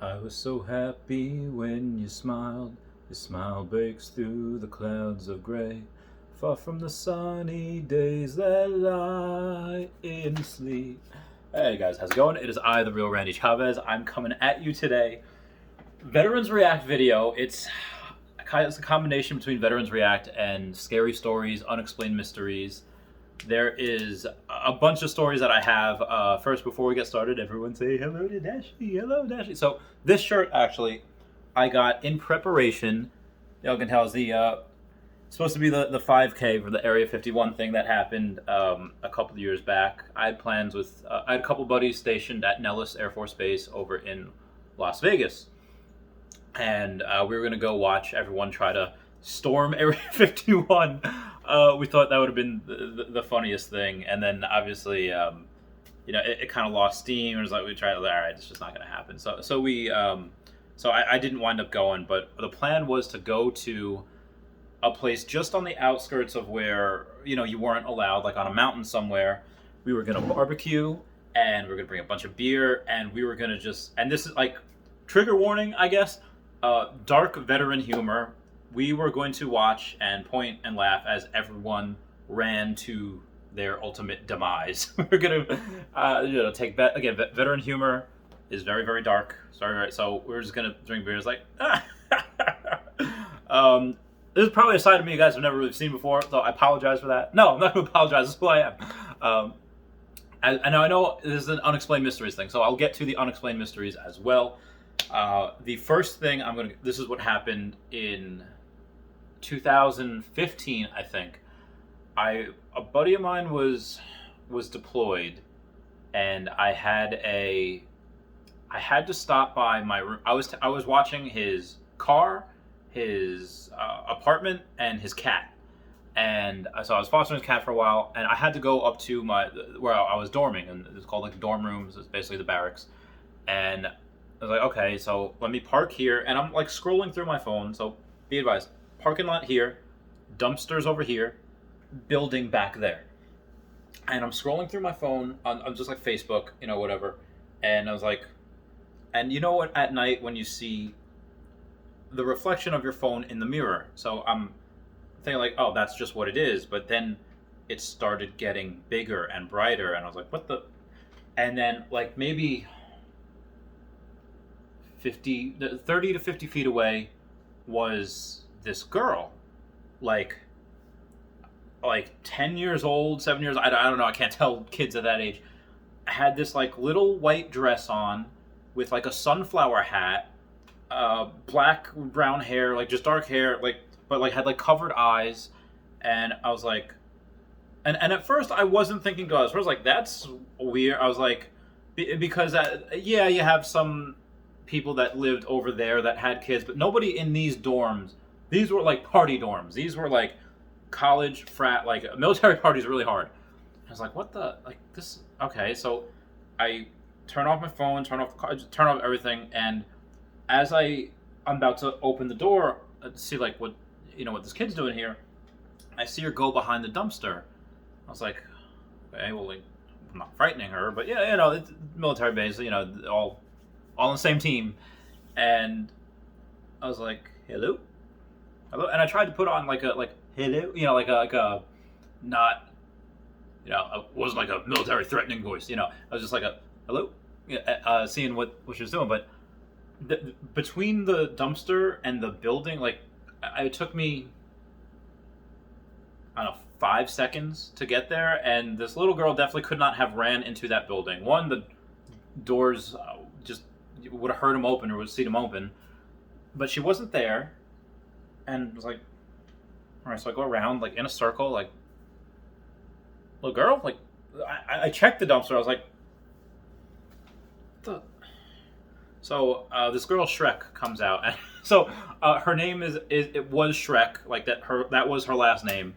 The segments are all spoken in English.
I was so happy when you smiled. Your smile breaks through the clouds of gray, far from the sunny days that lie in sleep. Hey guys, how's it going? It is I, the real Randy Chavez. I'm coming at you today. Veterans React video. It's a combination between Veterans React and scary stories, unexplained mysteries. There is a bunch of stories that I have. First, before we get started, everyone say hello to Dashi. Hello, Dashi. So this shirt, actually, I got in preparation. Y'all can tell it's supposed to be the 5K for the Area 51 thing that happened a couple of years back. I had plans with, I had a couple buddies stationed at Nellis Air Force Base over in Las Vegas. And we were going to go watch everyone try to storm Area 51. We thought that would have been the funniest thing. And then obviously, it kind of lost steam. It was like, we tried, all right, it's just not going to happen. So I didn't wind up going, but the plan was to go to a place just on the outskirts of where, you weren't allowed, like on a mountain somewhere. We were going to barbecue, and we were going to bring a bunch of beer, and we were going to and this is like, trigger warning, I guess, dark veteran humor. We were going to watch and point and laugh as everyone ran to their ultimate demise. We're going to, take again. Veteran humor is very, very dark. Sorry, right? So we're just going to drink beers like. This is probably a side of me you guys have never really seen before, so I apologize for that. No, I'm not going to apologize. This is who I am. I know this is an unexplained mysteries thing, so I'll get to the unexplained mysteries as well. The first thing this is what happened in 2015, I think. A buddy of mine was deployed, and I had to stop by my room. I was watching his car, his apartment, and his cat. And so I was fostering his cat for a while, and I had to go up to where I was dorming, and it's called like dorm rooms. It's basically the barracks. And I was like, okay, so let me park here, and I'm like scrolling through my phone. So be advised, parking lot here, dumpsters over here, building back there. And I'm scrolling through my phone on just like Facebook, whatever. And I was like, and you know what? At night when you see the reflection of your phone in the mirror, so I'm thinking like, oh, that's just what it is. But then it started getting bigger and brighter, and I was like, what the? And then like maybe 30 to 50 feet away was this girl, like 10 years old, 7 years, I don't know, I can't tell kids at that age, had this like little white dress on with like a sunflower hat, black, brown hair, like just dark hair, but like had like covered eyes. And I was like, and at first I wasn't thinking to us, I was like, that's weird. I was like, because yeah, you have some people that lived over there that had kids, but nobody in these dorms. These were like party dorms. These were like college frat, like military parties really hard. I was like, what the, like this? Okay, so I turn off my phone, turn off the car, turn off everything, and as I'm about to open the door to see like what this kid's doing here, I see her go behind the dumpster. I was like, okay, well, like, I'm not frightening her, but yeah, it's military base, all on the same team. And I was like, hello, and I tried to put on like hello, like a not, it wasn't like a military threatening voice, I was just like a hello, seeing what she was doing. But between the dumpster and the building, like it took me, I don't know, 5 seconds to get there, and this little girl definitely could not have ran into that building. One, the doors just would have heard them open or would have seen them open, but she wasn't there. And it was like, all right, so I go around like in a circle, like, little girl, like I checked the dumpster. I was like, what the? So this girl Shrek comes out, and so her name it was Shrek, like that was her last name.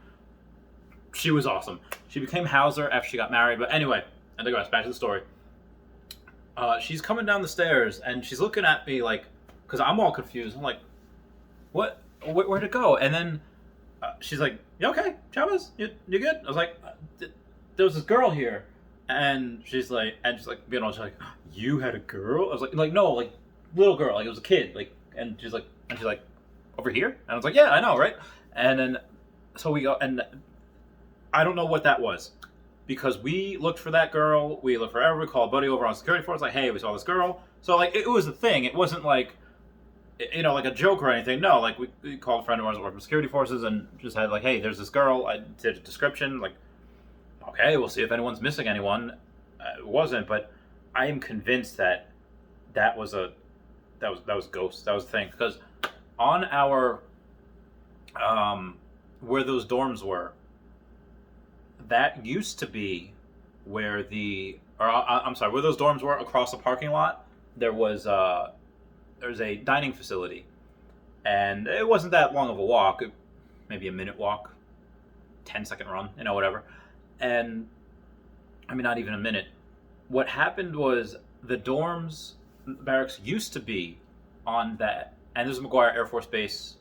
She was awesome. She became Hauser after she got married. But anyway, I digress. Back to the story. She's coming down the stairs, and she's looking at me like, because I'm all confused. I'm like, what? Where'd it go? And then she's like, you okay, Chavez? You good? I was like, there was this girl here. And she's like, she's like, you had a girl? I was like, no, like, little girl, like it was a kid, like, and she's like, over here, and I was like, yeah, I know, right? And then so we go, and I don't know what that was. Because we looked for that girl, we looked forever. We called a buddy over on security force, like, "Hey, we saw this girl." So like, it was a thing. It wasn't like, like a joke or anything. No, like we called a friend of ours working security forces and just had like, "Hey, there's this girl." I did a description, like, okay, we'll see if anyone's missing anyone. It wasn't, but I am convinced that that was ghosts. That was the thing because on our where those dorms were, that used to be where I'm sorry, where those dorms were across the parking lot. There's a dining facility, and it wasn't that long of a walk, maybe a minute walk, 10-second run, whatever. And I mean, not even a minute. What happened was the dorms barracks used to be on that, and this is McGuire Air Force Base,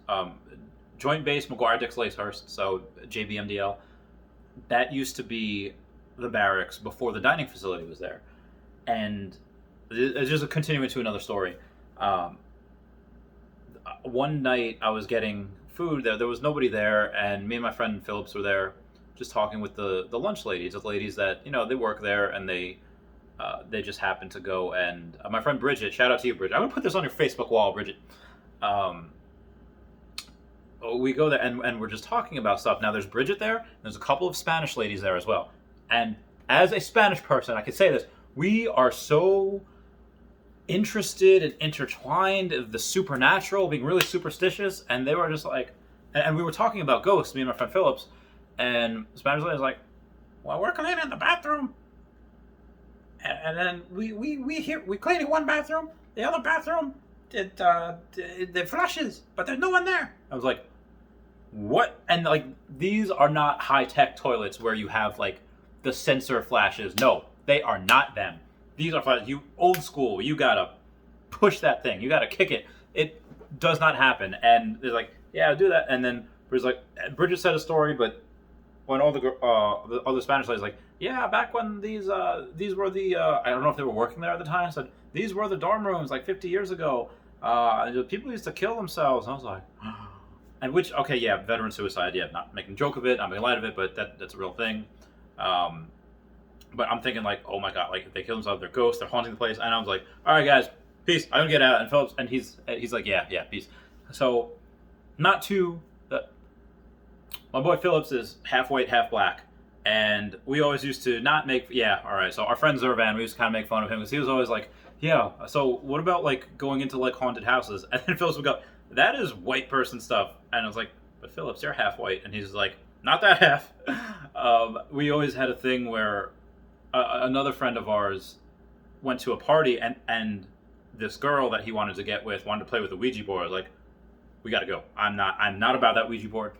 Joint Base McGuire Dix Lacehurst, so JBMDL. That used to be the barracks before the dining facility was there. And it's just a continuing to another story. One night I was getting food there. There was nobody there, and me and my friend Phillips were there just talking with the lunch ladies, the ladies that, they work there, and they just happened to go. And my friend Bridget, shout out to you, Bridget. I'm going to put this on your Facebook wall, Bridget. We go there and we're just talking about stuff. Now there's Bridget there, and there's a couple of Spanish ladies there as well. And as a Spanish person, I could say this, we are so interested and intertwined in the supernatural, being really superstitious, and they were just like, and we were talking about ghosts, me and my friend Phillips, and the Spanish lady was like, well, we're cleaning in the bathroom, and then we cleaning one bathroom, the other bathroom, the flushes, but there's no one there. I was like, what? And like, these are not high-tech toilets where you have like the sensor flashes. No, they are not them. These are flashes. You old school. You gotta push that thing. You gotta kick it. It does not happen. And they're like, yeah, I'll do that. And then Bridget said a story, but when all the other Spanish ladies like, yeah, back when these were the I don't know if they were working there at the time. Said these were the dorm rooms like 50 years ago. People used to kill themselves. And I was like, and which, okay, yeah, veteran suicide, yeah, not making a joke of it, not making light of it, but that's a real thing. But I'm thinking like, oh my god, like if they kill themselves, they're ghosts, they're haunting the place. And I was like, all right, guys, peace. I'm gonna get out. And Phillips, and he's like, yeah, peace. So, not too. My boy Phillips is half white, half black, and we always used to not make. Yeah, all right. So our friend Zervan, we used to kind of make fun of him because he was always like, yeah. So what about like going into like haunted houses? And then Phillips would go, that is white person stuff. And I was like, but Phillips, you're half white. And he's like, not that half. We always had a thing where another friend of ours went to a party and this girl that he wanted to get with wanted to play with the Ouija board. I was like, we got to go. I'm not about that Ouija board.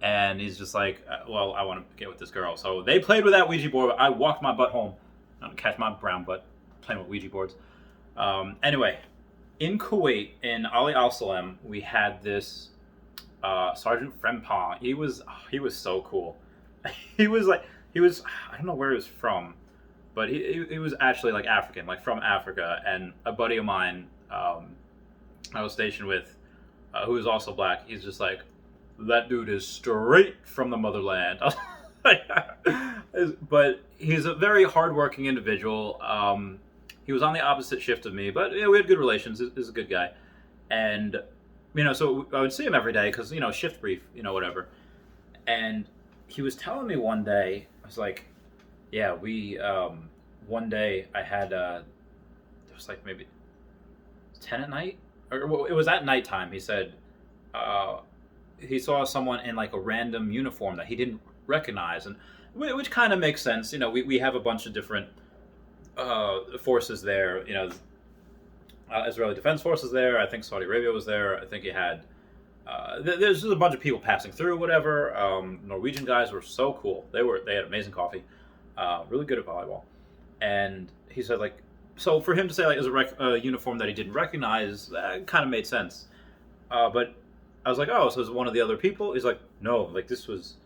And he's just like, well, I want to get with this girl. So they played with that Ouija board. I walked my butt home. I'm going to catch my brown butt playing with Ouija boards. Anyway, in Kuwait, in Ali Al Salem, we had this Sergeant Frempong. He was so cool. he was, I don't know where he was from, but he was actually like African, like from Africa. And a buddy of mine I was stationed with, who is also black, he's just like, that dude is straight from the motherland. But he's a very hardworking individual. He was on the opposite shift of me, but we had good relations. He's a good guy. And, so I would see him every day because, shift brief, whatever. And he was telling me one day, I was like, yeah, one day I had, it was like maybe 10 at night? Or it was at nighttime. He said, he saw someone in like a random uniform that he didn't recognize, and which kind of makes sense. We have a bunch of different forces there. Israeli Defense Forces there. I think Saudi Arabia was there. I think he had. There's just a bunch of people passing through. Whatever. Norwegian guys were so cool. They had amazing coffee. Really good at volleyball. And he said like, so for him to say like it was a uniform that he didn't recognize, that kind of made sense. But I was like, oh, so it's one of the other people? He's like, no, like this was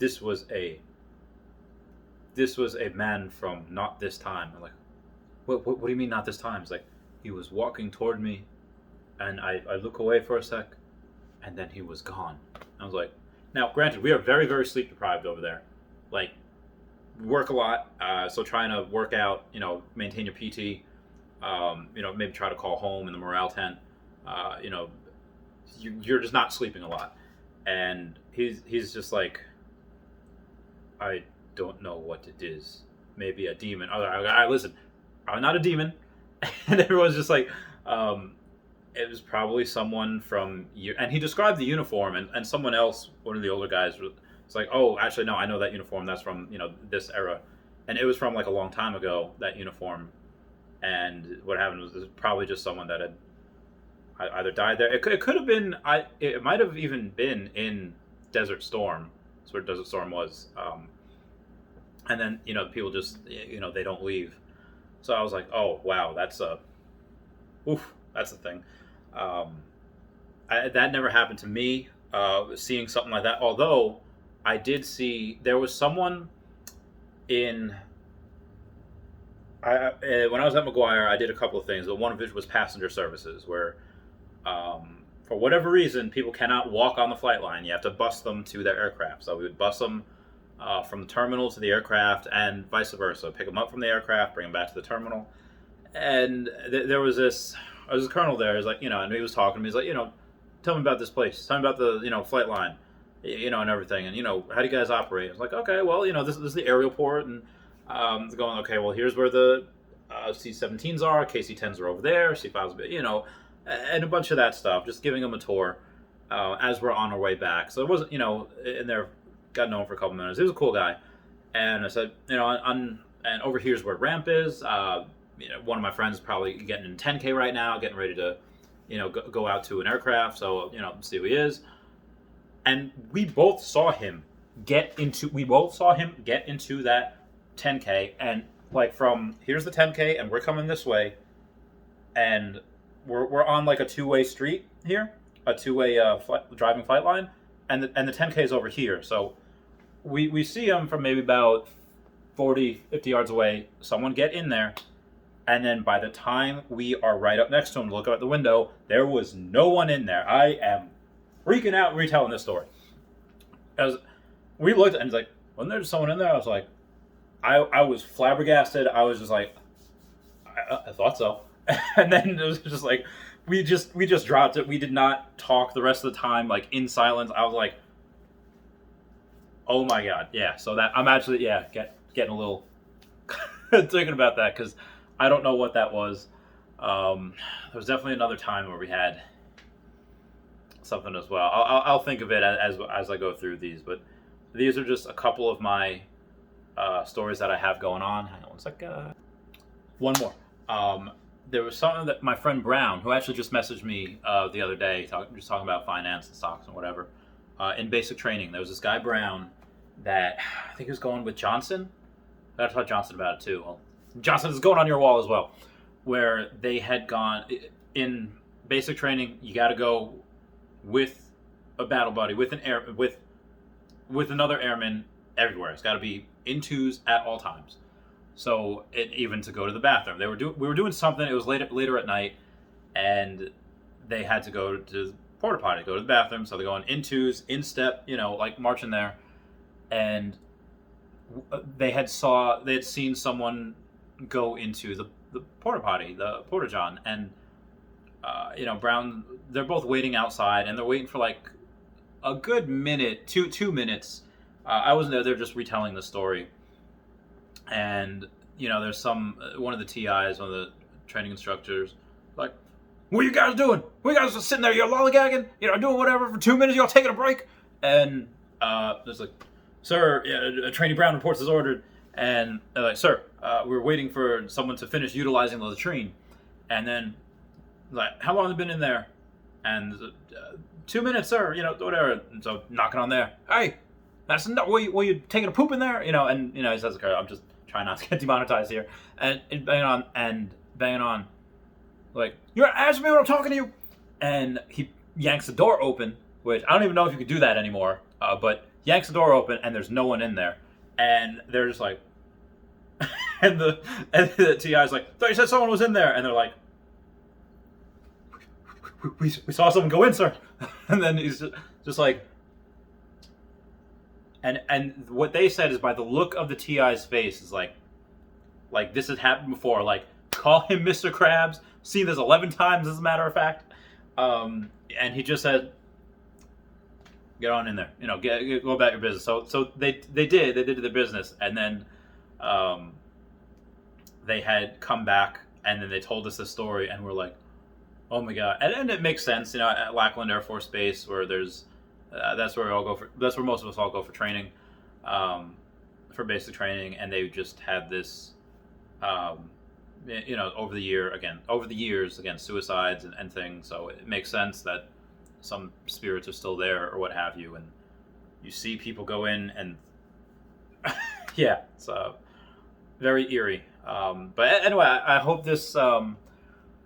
a man from not this time. I'm like, what do you mean not this time? He's like, he was walking toward me, and I look away for a sec, and then he was gone. I was like, now, granted, we are very, very sleep deprived over there. Like, we work a lot, so trying to work out, maintain your PT, maybe try to call home in the morale tent. You're just not sleeping a lot. And he's just like, I don't know what it is. Maybe a demon. I listen, I'm not a demon. And everyone's just like, it was probably someone from you. And he described the uniform, and someone else, one of the older guys, was like, oh, actually, no, I know that uniform. That's from, this era. And it was from like a long time ago, that uniform. And what happened was probably just someone that had either died there. It could have been, it might have even been in Desert Storm. That's where Desert Storm was. And then, people just, they don't leave. So I was like, oh, wow, that's a thing. That never happened to me, seeing something like that. Although I did see, there was someone when I was at McGuire, I did a couple of things, but one of which was passenger services, where for whatever reason, people cannot walk on the flight line. You have to bus them to their aircraft. So we would bus them from the terminal to the aircraft, and vice versa. Pick them up from the aircraft, bring them back to the terminal. And there was this colonel there. He's like, and he was talking to me. He's like, tell me about this place. Tell me about the, flight line, and everything. And, how do you guys operate? I was like, okay, well, this is the aerial port. And going, okay, well, here's where the C-17s are. KC-10s are over there. C-5s, and a bunch of that stuff. Just giving them a tour as we're on our way back. So it wasn't, and they're got known for a couple minutes. He was a cool guy. And I said, and over here's where ramp is. One of my friends is probably getting in 10K right now, getting ready to, go out to an aircraft. So, see who he is. And we both saw him get into that 10K. And like from here's the 10K and we're coming this way. And we're on like a two-way street here, a two-way driving flight line. And the 10K is over here. So we see him from maybe about 40, 50 yards away. Someone get in there. And then by the time we are right up next to him, look out the window, there was no one in there. I am freaking out retelling this story. As we looked and he's like, wasn't there someone in there? I was like, I was flabbergasted. I was just like, I thought so. And then it was just like, we just dropped it. We did not talk the rest of the time, like in silence. I was like, oh my God. Yeah. So that I'm actually, getting a little thinking about that, because I don't know what that was. There was definitely another time where we had something as well. I'll think of it as I go through these, but these are just a couple of my stories that I have going on. Hang on one sec. One more. There was something that my friend Brown, who actually just messaged me the other day, just talking about finance and stocks and whatever, in basic training. There was this guy Brown that I think he was going with Johnson. I taught Johnson about it too. Well, Johnson is going on your wall as well, where they had gone in basic training. You got to go with a battle buddy, with another airman everywhere. It's got to be in twos at all times. So even to go to the bathroom, we were doing something. It was later at night, and they had to go to the porta potty, go to the bathroom. So they're going in twos, in step, like marching there, and they had seen someone go into the porta potty, the porta john, and Brown. They're both waiting outside, and they're waiting for like a good minute, two minutes. I wasn't there. They're just retelling the story. And, there's one of the TIs, one of the training instructors, like, what are you guys doing? What are you guys just sitting there? You're lollygagging? Doing whatever for 2 minutes? Y'all taking a break? And there's like, sir, Trainee Brown reports as ordered. And they're like, sir, we're waiting for someone to finish utilizing the latrine. And then, like, how long have they been in there? And 2 minutes, sir, whatever. And so knocking on there. Hey, that's enough. Were you taking a poop in there? And he says, okay, I'm just trying not to get demonetized here. And banging on, like, you're asking me what I'm talking to you. And he yanks the door open, which I don't even know if you could do that anymore. But yanks the door open, and there's no one in there. And they're just like, and the TI's like, thought you said someone was in there. And they're like, we saw someone go in, sir. And then he's just like, and what they said is by the look of the TI's face is like this has happened before. Like, call him Mr. Krabs. Seen this 11 times, as a matter of fact. And he just said, get on in there, go about your business. So they did their business, and then they had come back, and then they told us the story, and we're like, oh my god. And it makes sense, at Lackland Air Force Base, where there's that's where most of us all go for training, for basic training, and they just had this over the years again, suicides and things. So it makes sense that some spirits are still there or what have you, and you see people go in and yeah, it's very eerie. But anyway, I hope this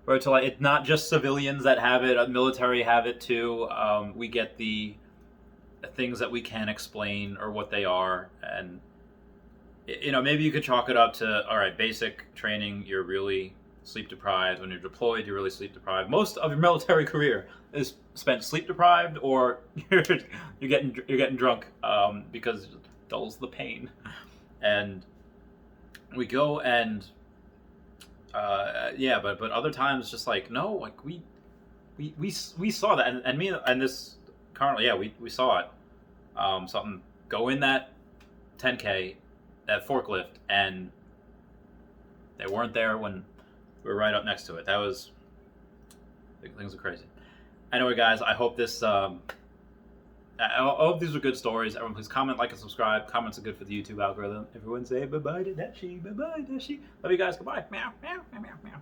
it's not just civilians that have it. Military have it too. We get the things that we can explain or what they are, and maybe you could chalk it up to, all right, basic training, you're really sleep deprived. When you're deployed, you're really sleep deprived. Most of your military career is spent sleep deprived, or you're getting drunk because it dulls the pain. And we go and but other times just like, no, like we saw that, and me and this currently, we saw it. Something go in that 10K, that forklift, and they weren't there when we were right up next to it. That was, things are crazy. Anyway, guys, I hope this I hope these are good stories. Everyone, please comment, like, and subscribe. Comments are good for the YouTube algorithm. Everyone say bye-bye to Dashi. Bye-bye, Dashi. Love you guys. Goodbye. Meow, meow, meow, meow, meow.